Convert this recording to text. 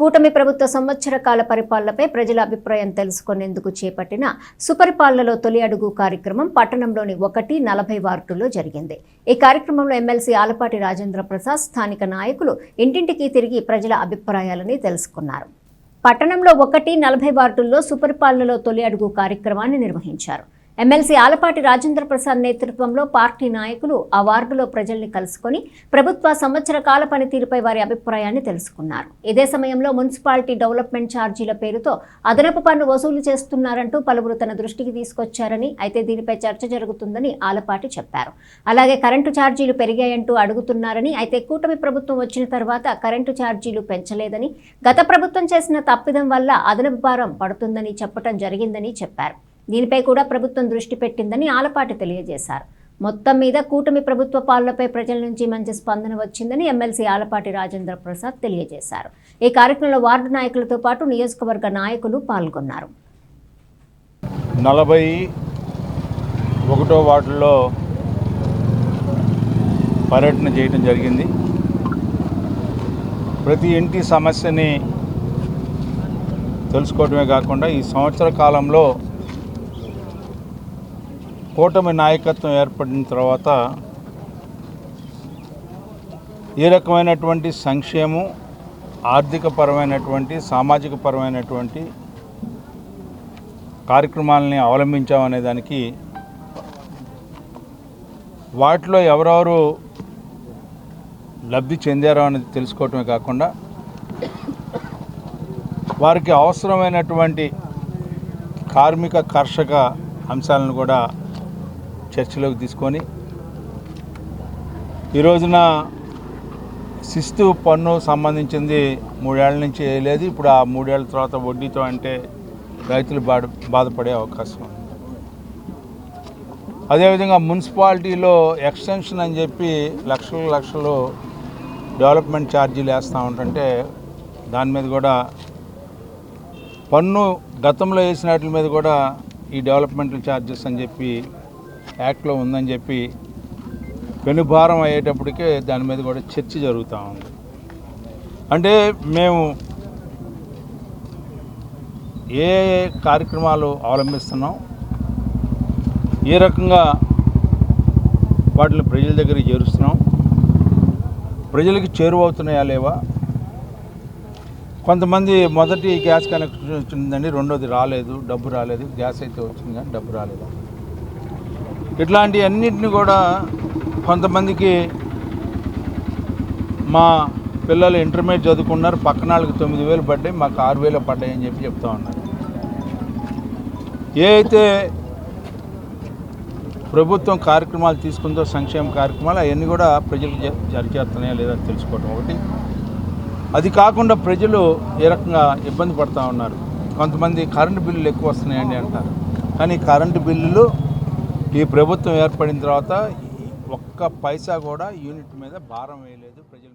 కూటమి ప్రభుత్వ సంవత్సర కాల పరిపాలనపై ప్రజల అభిప్రాయం తెలుసుకునేందుకు చేపట్టిన సుపరిపాలనలో తొలి అడుగు కార్యక్రమం పట్టణంలోని 1-40 వార్డుల్లో జరిగింది. ఈ కార్యక్రమంలో ఎమ్మెల్సీ ఆలపాటి రాజేంద్ర ప్రసాద్ స్థానిక నాయకులు ఇంటింటికి తిరిగి ప్రజల అభిప్రాయాలని తెలుసుకున్నారు. పట్టణంలో 1-40 వార్డుల్లో సుపరిపాలనలో తొలి అడుగు కార్యక్రమాన్ని నిర్వహించారు. ఎమ్మెల్సీ ఆలపాటి రాజేంద్ర ప్రసాద్ నేతృత్వంలో పార్టీ నాయకులు ఆ వార్డులో ప్రజల్ని కలుసుకొని ప్రభుత్వ సంవత్సర కాల పనితీరుపై వారి అభిప్రాయాన్ని తెలుసుకున్నారు. ఇదే సమయంలో మున్సిపాలిటీ డెవలప్మెంట్ ఛార్జీల పేరుతో అదనపు పన్ను వసూలు చేస్తున్నారంటూ పలువురు తన దృష్టికి తీసుకొచ్చారని, అయితే దీనిపై చర్చ జరుగుతుందని ఆలపాటి చెప్పారు. అలాగే కరెంటు ఛార్జీలు పెరిగాయంటూ అడుగుతున్నారని, అయితే కూటమి ప్రభుత్వం వచ్చిన తర్వాత కరెంటు ఛార్జీలు పెంచలేదని, గత ప్రభుత్వం చేసిన తప్పిదం వల్ల అదనపు భారం పడుతుందని చెప్పడం జరిగిందని చెప్పారు. దీనిపై కూడా ప్రభుత్వం దృష్టి పెట్టిందని ఆలపాటి తెలియజేశారు. మొత్తం మీద కూటమి ప్రభుత్వ పాలనపై ప్రజల నుంచి మంచి స్పందన వచ్చిందని ఎమ్మెల్సీ ఆలపాటి రాజేంద్ర ప్రసాద్ తెలియజేశారు. ఈ కార్యక్రమంలో వార్డు నాయకులతో పాటు నియోజకవర్గ నాయకులు పాల్గొన్నారు. 41వ వార్డులో పర్యటన చేయడం జరిగింది. ప్రతి ఇంటి సమస్యని తెలుసుకోవడమే కాకుండా ఈ సంవత్సర కాలంలో కూటమి నాయకత్వం ఏర్పడిన తర్వాత ఏ రకమైనటువంటి సంక్షేమం, ఆర్థికపరమైనటువంటి, సామాజిక పరమైనటువంటి కార్యక్రమాలని అవలంబించామనే దానికి వాటిలో ఎవరెవరు లబ్ధి చెందారో అనేది తెలుసుకోవటమే కాకుండా వారికి అవసరమైనటువంటి కార్మిక, కర్షక అంశాలను కూడా చర్చలోకి తీసుకొని ఈ రోజున శిస్తు పన్ను సంబంధించింది 3 ఏళ్ల నుంచి వేయలేదు. ఇప్పుడు ఆ 3 ఏళ్ల తర్వాత వడ్డీతో అంటే రైతులు బాధపడే అవకాశం ఉంది. అదేవిధంగా మున్సిపాలిటీలో ఎక్స్టెన్షన్ అని చెప్పి లక్షలు డెవలప్మెంట్ ఛార్జీలు వేస్తూ ఉంటుంటే దాని మీద కూడా పన్ను గతంలో వేసిన వాటి మీద కూడా ఈ డెవలప్మెంటల్ ఛార్జెస్ అని చెప్పి యాక్ట్లో ఉందని చెప్పి పెనుభారం అయ్యేటప్పటికే దాని మీద కూడా చర్చ జరుగుతూ ఉంది. అంటే మేము ఏ కార్యక్రమాలు అవలంబిస్తున్నాం, ఏ రకంగా వాటిని ప్రజల దగ్గరికి చేరుస్తున్నాం, ప్రజలకి చేరువవుతున్నాయా లేవా. కొంతమంది మొదటి గ్యాస్ కనెక్షన్ వచ్చిందండి, రెండోది రాలేదు, డబ్బు రాలేదు, గ్యాస్ అయితే వచ్చింది కానీ డబ్బు రాలేదు. ఇట్లాంటి అన్నింటినీ కూడా కొంతమందికి మా పిల్లలు ఇంటర్మీడియట్ చదువుకున్నారు, పక్కన వాళ్ళకి 9,000 పడ్డాయి, మాకు 6,000 పడ్డాయి అని చెప్పి చెప్తా ఉన్నారు. ఏ అయితే ప్రభుత్వం కార్యక్రమాలు తీసుకుందో, సంక్షేమ కార్యక్రమాలు అవన్నీ కూడా ప్రజలకు జరిచేస్తున్నాయా లేదా తెలుసుకోవటం ఒకటి. అది కాకుండా ప్రజలు ఏ రకంగా ఇబ్బంది పడుతూ ఉన్నారు. కొంతమంది కరెంటు బిల్లులు ఎక్కువ వస్తున్నాయండి అంటారు, కానీ కరెంటు బిల్లులు ఈ ప్రభుత్వం ఏర్పడిన తర్వాత ఒక్క పైసా కూడా యూనిట్ మీద భారం వేయలేదు ప్రజలు.